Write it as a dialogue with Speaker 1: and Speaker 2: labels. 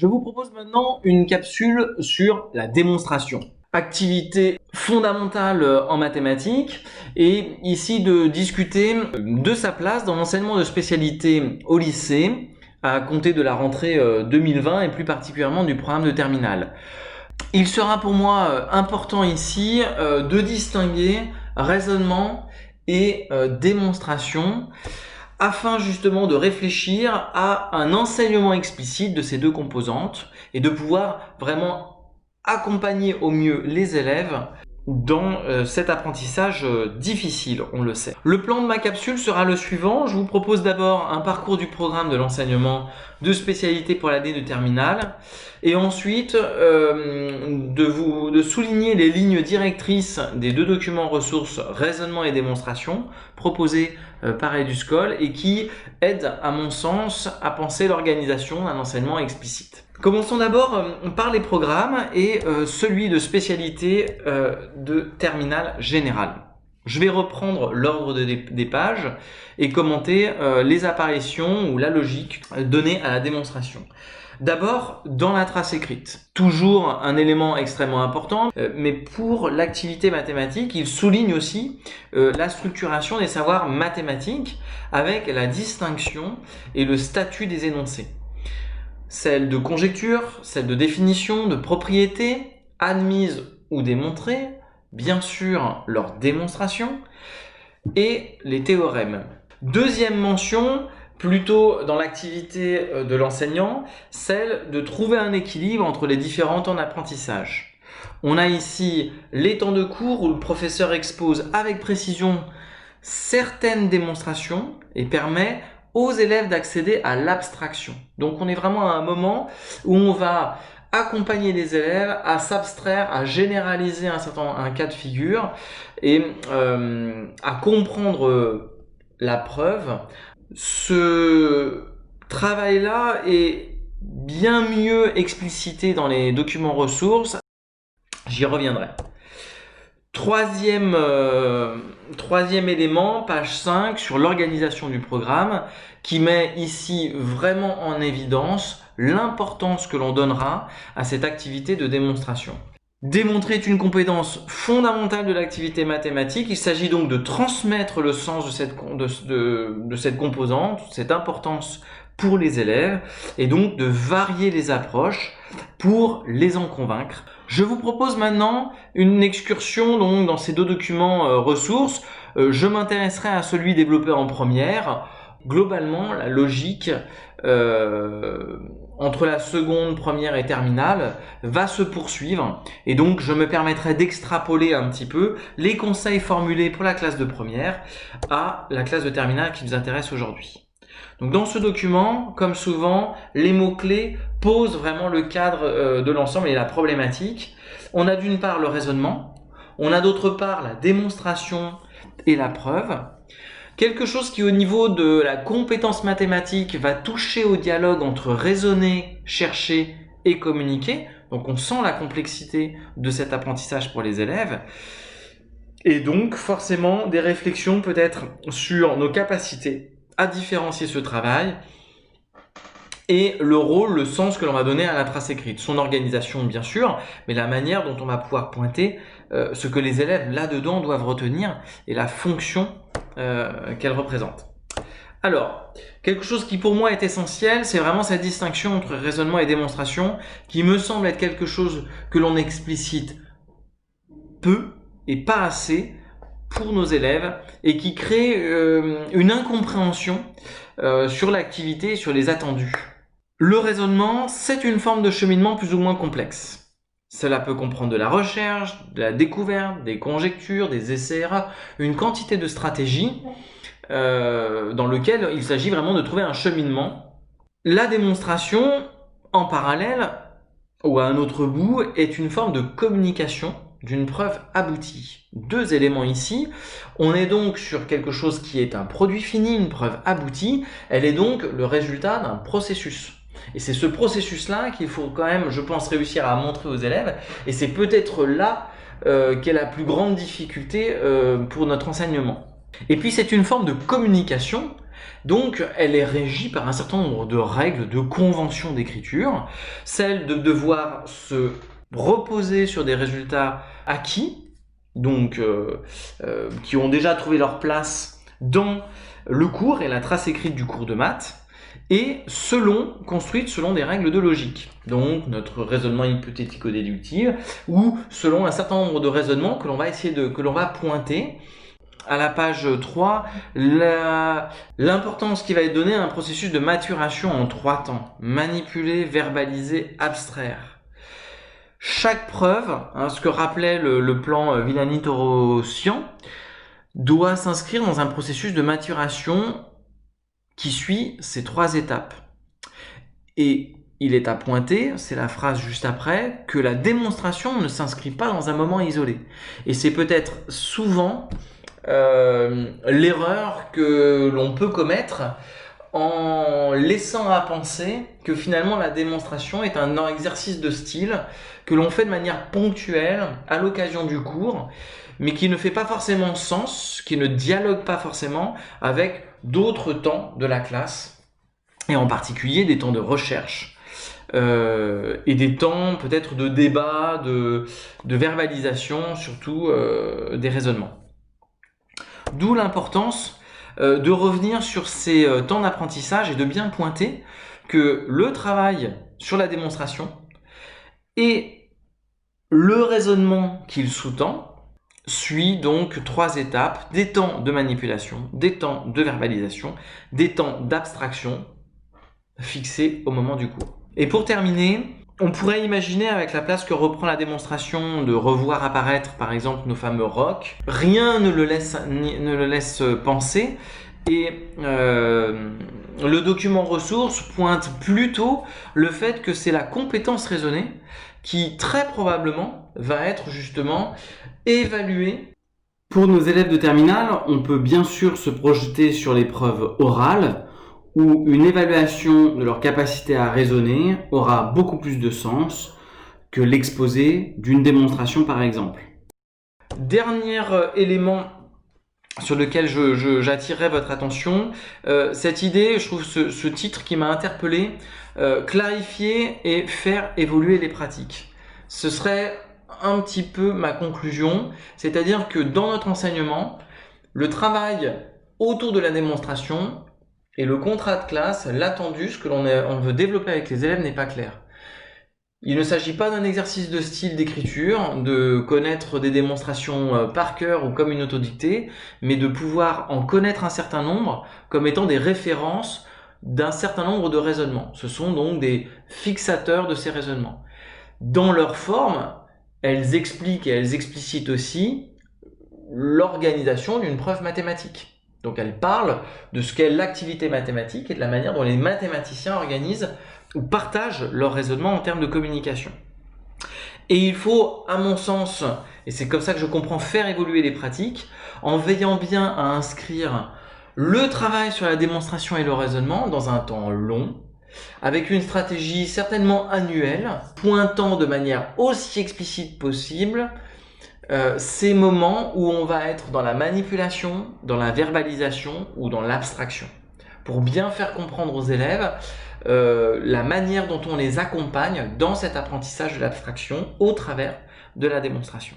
Speaker 1: Je vous propose maintenant une capsule sur la démonstration. Activité fondamentale en mathématiques et ici de discuter de sa place dans l'enseignement de spécialité au lycée à compter de la rentrée 2020 et plus particulièrement du programme de terminale. Il sera pour moi important ici de distinguer raisonnement et démonstration afin justement de réfléchir à un enseignement explicite de ces deux composantes et de pouvoir vraiment accompagner au mieux les élèves dans cet apprentissage difficile, on le sait. Le plan de ma capsule sera le suivant. Je vous propose d'abord un parcours du programme de l'enseignement de spécialité pour l'année de terminale et ensuite de souligner les lignes directrices des deux documents ressources raisonnement et démonstration proposés par EduSchool et qui aident à mon sens à penser l'organisation d'un enseignement explicite. Commençons d'abord par les programmes et celui de spécialité de terminale générale. Je vais reprendre l'ordre des pages et commenter les apparitions ou la logique donnée à la démonstration. D'abord, dans la trace écrite. Toujours un élément extrêmement important, mais pour l'activité mathématique, il souligne aussi la structuration des savoirs mathématiques avec la distinction et le statut des énoncés. Celle de conjecture, celle de définition, de propriété, admise ou démontrée, bien sûr leur démonstration, et les théorèmes. Deuxième mention, plutôt dans l'activité de l'enseignant, celle de trouver un équilibre entre les différents temps d'apprentissage. On a ici les temps de cours où le professeur expose avec précision certaines démonstrations et permet aux élèves d'accéder à l'abstraction. Donc on est vraiment à un moment où on va accompagner les élèves à s'abstraire, à généraliser un cas de figure et à comprendre la preuve. Ce travail-là est bien mieux explicité dans les documents ressources. J'y reviendrai. Troisième élément, page 5, sur l'organisation du programme, qui met ici vraiment en évidence l'importance que l'on donnera à cette activité de démonstration. Démontrer est une compétence fondamentale de l'activité mathématique. Il s'agit donc de transmettre le sens de cette composante, cette importance pour les élèves, et donc de varier les approches pour les en convaincre. Je vous propose maintenant une excursion donc dans ces deux documents ressources. Je m'intéresserai à celui développé en première. Globalement, la logique entre la seconde, première et terminale va se poursuivre et donc je me permettrai d'extrapoler un petit peu les conseils formulés pour la classe de première à la classe de terminale qui nous intéresse aujourd'hui. Donc dans ce document, comme souvent, les mots-clés posent vraiment le cadre de l'ensemble et la problématique. On a d'une part le raisonnement, on a d'autre part la démonstration et la preuve. Quelque chose qui au niveau de la compétence mathématique va toucher au dialogue entre raisonner, chercher et communiquer. Donc on sent la complexité de cet apprentissage pour les élèves. Et donc forcément des réflexions peut-être sur nos capacités à différencier ce travail et le rôle, le sens que l'on va donner à la trace écrite. Son organisation bien sûr, mais la manière dont on va pouvoir pointer ce que les élèves là-dedans doivent retenir et la fonction qu'elle représente. Alors, quelque chose qui pour moi est essentiel, c'est vraiment cette distinction entre raisonnement et démonstration qui me semble être quelque chose que l'on explicite peu et pas assez pour nos élèves et qui crée une incompréhension sur l'activité et sur les attendus. Le raisonnement, c'est une forme de cheminement plus ou moins complexe. Cela peut comprendre de la recherche, de la découverte, des conjectures, des essais-erreurs, une quantité de stratégies dans lequel il s'agit vraiment de trouver un cheminement. La démonstration, en parallèle, ou à un autre bout, est une forme de communication d'une preuve aboutie. Deux éléments ici. On est donc sur quelque chose qui est un produit fini, une preuve aboutie. Elle est donc le résultat d'un processus. Et c'est ce processus-là qu'il faut quand même, je pense, réussir à montrer aux élèves. Et c'est peut-être là qu'est la plus grande difficulté pour notre enseignement. Et puis c'est une forme de communication Donc, elle est régie par un certain nombre de règles, de conventions d'écriture, celle de devoir se reposer sur des résultats acquis, donc qui ont déjà trouvé leur place dans le cours et la trace écrite du cours de maths, et construite selon des règles de logique. Donc notre raisonnement hypothético-déductif, ou selon un certain nombre de raisonnements que l'on va pointer. À la page 3, l'importance qui va être donnée à un processus de maturation en 3 temps. Manipuler, verbaliser, abstraire. Chaque preuve, ce que rappelait le plan Villani-Torossian, doit s'inscrire dans un processus de maturation qui suit ces 3 étapes. Et il est à pointer, c'est la phrase juste après, que la démonstration ne s'inscrit pas dans un moment isolé. Et c'est peut-être souvent l'erreur que l'on peut commettre en laissant à penser que finalement la démonstration est un exercice de style que l'on fait de manière ponctuelle à l'occasion du cours, mais qui ne fait pas forcément sens, qui ne dialogue pas forcément avec d'autres temps de la classe, et en particulier des temps de recherche. Et des temps peut-être de débat, de verbalisation, surtout des raisonnements. D'où l'importance de revenir sur ces temps d'apprentissage et de bien pointer que le travail sur la démonstration et le raisonnement qu'il sous-tend suit donc 3 étapes, des temps de manipulation, des temps de verbalisation, des temps d'abstraction fixés au moment du cours. Et pour terminer, on pourrait imaginer, avec la place que reprend la démonstration, de revoir apparaître par exemple nos fameux rocs. Rien ne le laisse penser, et le document ressources pointe plutôt le fait que c'est la compétence raisonnée qui très probablement va être justement évaluée. Pour nos élèves de terminale, on peut bien sûr se projeter sur l'épreuve orale, où une évaluation de leur capacité à raisonner aura beaucoup plus de sens que l'exposé d'une démonstration par exemple. Dernier élément sur lequel j'attirerai votre attention, cette idée, je trouve ce titre qui m'a interpellé, clarifier et faire évoluer les pratiques. Ce serait un petit peu ma conclusion, c'est-à-dire que dans notre enseignement, le travail autour de la démonstration et le contrat de classe, l'attendu, ce que on veut développer avec les élèves n'est pas clair. Il ne s'agit pas d'un exercice de style d'écriture, de connaître des démonstrations par cœur ou comme une autodictée, mais de pouvoir en connaître un certain nombre comme étant des références d'un certain nombre de raisonnements. Ce sont donc des fixateurs de ces raisonnements. Dans leur forme, elles expliquent et elles explicitent aussi l'organisation d'une preuve mathématique. Donc elles parlent de ce qu'est l'activité mathématique et de la manière dont les mathématiciens organisent ou partagent leur raisonnement en termes de communication. Et il faut, à mon sens, et c'est comme ça que je comprends, faire évoluer les pratiques, en veillant bien à inscrire le travail sur la démonstration et le raisonnement dans un temps long, avec une stratégie certainement annuelle, pointant de manière aussi explicite possible ces moments où on va être dans la manipulation, dans la verbalisation ou dans l'abstraction, pour bien faire comprendre aux élèves la manière dont on les accompagne dans cet apprentissage de l'abstraction au travers de la démonstration.